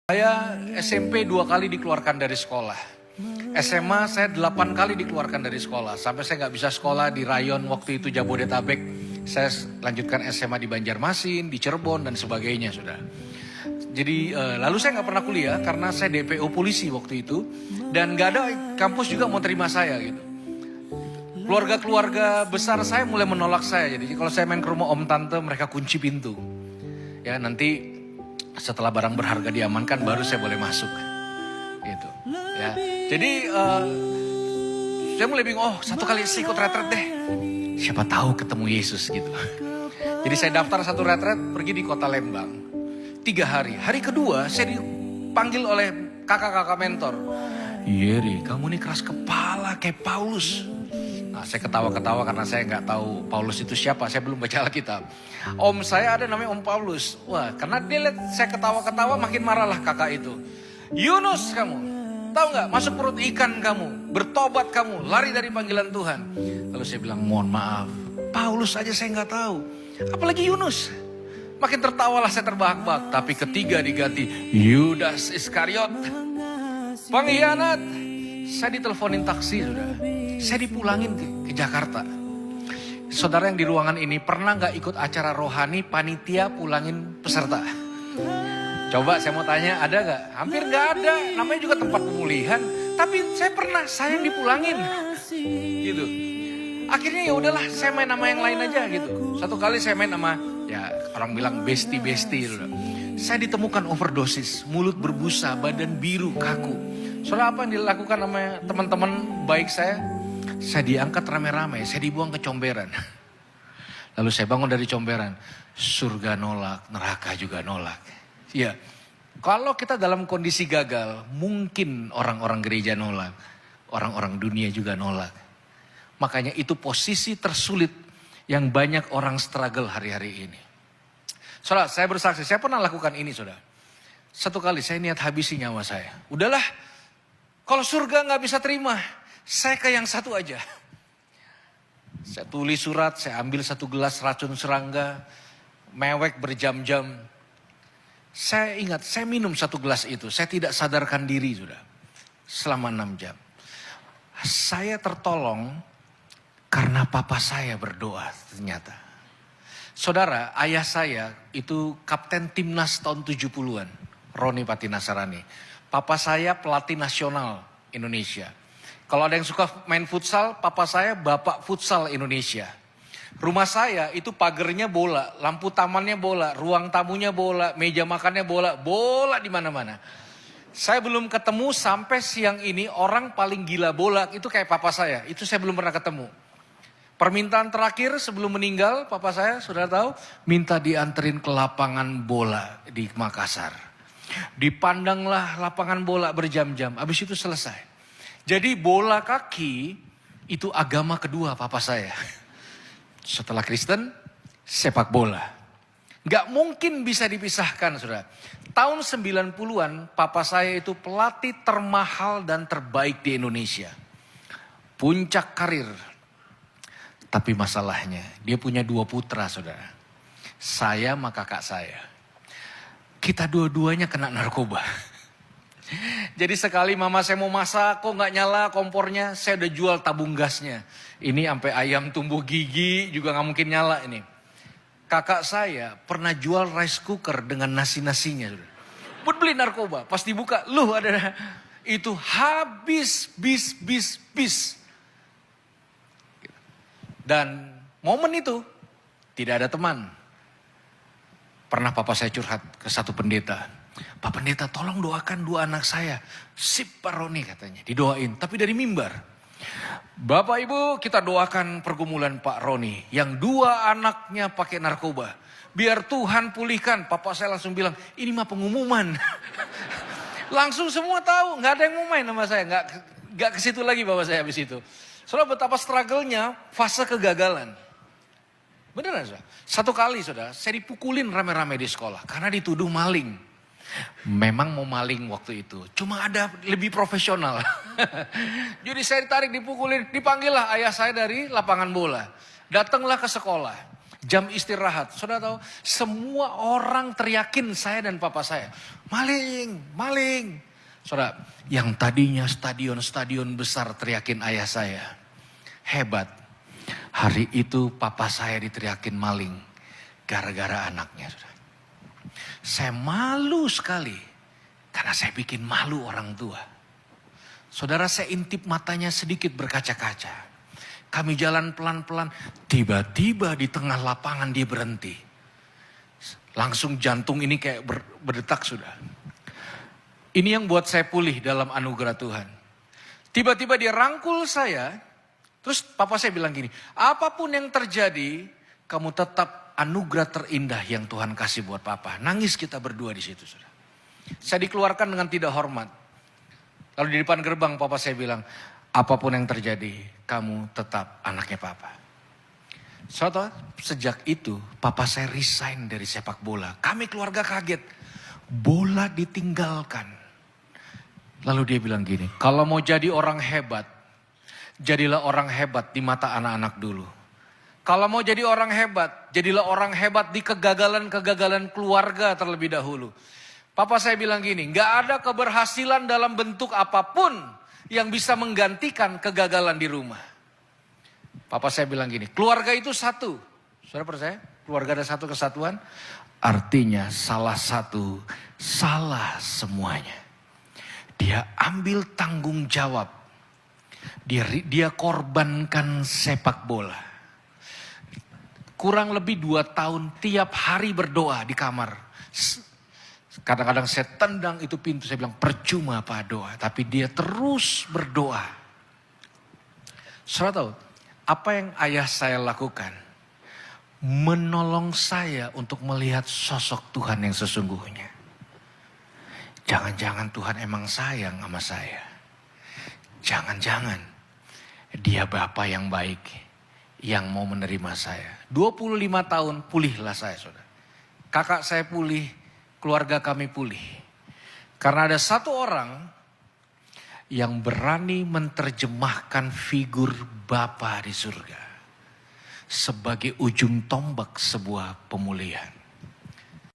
Saya SMP 2 kali dikeluarkan dari sekolah. SMA saya 8 kali dikeluarkan dari sekolah. Sampai saya nggak bisa sekolah di rayon waktu itu Jabodetabek. Saya lanjutkan SMA di Banjarmasin, di Cirebon dan sebagainya sudah. Jadi lalu saya nggak pernah kuliah karena saya DPO polisi waktu itu. Dan nggak ada kampus juga mau terima saya gitu. Keluarga-keluarga besar saya mulai menolak saya. Jadi kalau saya main ke rumah om tante mereka kunci pintu. Ya nanti setelah barang berharga diamankan baru saya boleh masuk, gitu. Ya, jadi saya mulai bingung. Oh, satu kali saya ikut retret deh. Siapa tahu ketemu Yesus gitu. Jadi saya daftar satu retret pergi di kota Lembang 3 hari. Hari kedua saya dipanggil oleh kakak-kakak mentor. Yeri, kamu ini keras kepala kayak Paulus. Nah, saya ketawa-ketawa karena saya nggak tahu Paulus itu siapa. Saya belum baca Alkitab. Om saya ada namanya Om Paulus. Wah, karena dia lihat saya ketawa-ketawa makin marahlah kakak itu. Yunus kamu, tahu nggak? Masuk perut ikan kamu, bertobat kamu, lari dari panggilan Tuhan. Lalu saya bilang mohon maaf, Paulus aja saya nggak tahu, apalagi Yunus. Makin tertawalah saya terbahak-bahak. Tapi ketiga diganti Yudas Iskariot, pengkhianat. Saya diteleponin taksi sudah. Saya dipulangin ke Jakarta. Saudara yang di ruangan ini pernah gak ikut acara rohani panitia pulangin peserta? Coba saya mau tanya, ada gak? Hampir gak ada, namanya juga tempat pemulihan. Tapi saya pernah, saya yang dipulangin. Gitu. Akhirnya ya udahlah, saya main sama yang lain aja gitu. Satu kali saya main sama, ya orang bilang besti-besti. Saya ditemukan overdosis, mulut berbusa, badan biru, kaku. Soalnya apa yang dilakukan sama teman-teman baik saya? Saya diangkat rame-rame, saya dibuang ke comberan. Lalu saya bangun dari comberan. Surga nolak, neraka juga nolak. Ya, kalau kita dalam kondisi gagal, mungkin orang-orang gereja nolak. Orang-orang dunia juga nolak. Makanya itu posisi tersulit yang banyak orang struggle hari-hari ini. Saudara, saya bersaksi, saya pernah lakukan ini saudara. Satu kali saya niat habisi nyawa saya. Udahlah, kalau surga gak bisa terima, saya ke yang satu aja. Saya tulis surat, saya ambil 1 gelas racun serangga, mewek berjam-jam. Saya ingat, saya minum 1 gelas itu, saya tidak sadarkan diri sudah. Selama 6 jam. Saya tertolong karena papa saya berdoa ternyata. Saudara, ayah saya itu kapten timnas tahun 70-an, Roni Patinasarani. Papa saya pelatih nasional Indonesia. Kalau ada yang suka main futsal, papa saya bapak futsal Indonesia. Rumah saya itu pagernya bola, lampu tamannya bola, ruang tamunya bola, meja makannya bola, bola di mana-mana. Saya belum ketemu sampai siang ini orang paling gila bola itu kayak papa saya. Itu saya belum pernah ketemu. Permintaan terakhir sebelum meninggal, papa saya sudah tahu, minta dianterin ke lapangan bola di Makassar. Dipandanglah lapangan bola berjam-jam, habis itu selesai. Jadi bola kaki itu agama kedua papa saya. Setelah Kristen, sepak bola. Gak mungkin bisa dipisahkan saudara. Tahun 90-an papa saya itu pelatih termahal dan terbaik di Indonesia. Puncak karir. Tapi masalahnya dia punya 2 putra saudara. Saya sama kakak saya. Kita dua-duanya kena narkoba. Jadi sekali mama saya mau masak, kok gak nyala kompornya, saya udah jual tabung gasnya. Ini sampai ayam tumbuh gigi juga gak mungkin nyala ini. Kakak saya pernah jual rice cooker dengan nasi-nasinya. Buat beli narkoba, pas dibuka, loh ada. Itu habis, bis. Dan momen itu tidak ada teman. Pernah papa saya curhat ke satu pendeta. Pak pendeta tolong doakan 2 anak saya. Sip Pak Roni katanya. Didoain tapi dari mimbar. Bapak Ibu kita doakan pergumulan Pak Roni. Yang 2 anaknya pakai narkoba. Biar Tuhan pulihkan. Papa saya langsung bilang ini mah pengumuman. Langsung semua tahu. Gak ada yang mau main sama saya. Gak ke situ lagi bapak saya habis itu. Soalnya betapa struggle-nya fase kegagalan. Beneran saudara. Satu kali saudara, saya dipukulin rame-rame di sekolah karena dituduh maling. Memang mau maling waktu itu, cuma ada lebih profesional. Jadi saya ditarik, dipukulin, dipanggillah ayah saya dari lapangan bola. Datanglah ke sekolah. Jam istirahat, saudara tahu, semua orang teriakin saya dan papa saya. Maling, maling. Saudara, yang tadinya stadion-stadion besar teriakin ayah saya. Hebat. Hari itu papa saya diteriakin maling. Gara-gara anaknya. Saudara. Saya malu sekali. Karena saya bikin malu orang tua. Saudara, saya intip matanya sedikit berkaca-kaca. Kami jalan pelan-pelan, tiba-tiba di tengah lapangan dia berhenti. Langsung jantung ini kayak berdetak sudah. Ini yang buat saya pulih dalam anugerah Tuhan. Tiba-tiba dia rangkul saya, terus papa saya bilang gini, apapun yang terjadi, kamu tetap anugerah terindah yang Tuhan kasih buat papa. Nangis kita berdua di situ sudah. Saya dikeluarkan dengan tidak hormat. Lalu di depan gerbang papa saya bilang, apapun yang terjadi, kamu tetap anaknya papa. Saudara, sejak itu papa saya resign dari sepak bola. Kami keluarga kaget. Bola ditinggalkan. Lalu dia bilang gini, kalau mau jadi orang hebat, jadilah orang hebat di mata anak-anak dulu. Kalau mau jadi orang hebat, jadilah orang hebat di kegagalan-kegagalan keluarga terlebih dahulu. Papa saya bilang gini, gak ada keberhasilan dalam bentuk apapun yang bisa menggantikan kegagalan di rumah. Papa saya bilang gini, keluarga itu satu. Saudara percaya? Keluarga ada satu kesatuan. Artinya salah satu, salah semuanya. Dia ambil tanggung jawab. Dia korbankan sepak bola. Kurang lebih 2 tahun tiap hari berdoa di kamar. Kadang-kadang saya tendang itu pintu, saya bilang percuma Pak doa. Tapi dia terus berdoa. Saudara tahu, apa yang ayah saya lakukan? Menolong saya untuk melihat sosok Tuhan yang sesungguhnya. Jangan-jangan Tuhan emang sayang sama saya. Jangan-jangan dia Bapa yang baik yang mau menerima saya. 25 tahun pulihlah saya saudara. Kakak saya pulih, keluarga kami pulih. Karena ada satu orang yang berani menerjemahkan figur Bapa di surga sebagai ujung tombak sebuah pemulihan.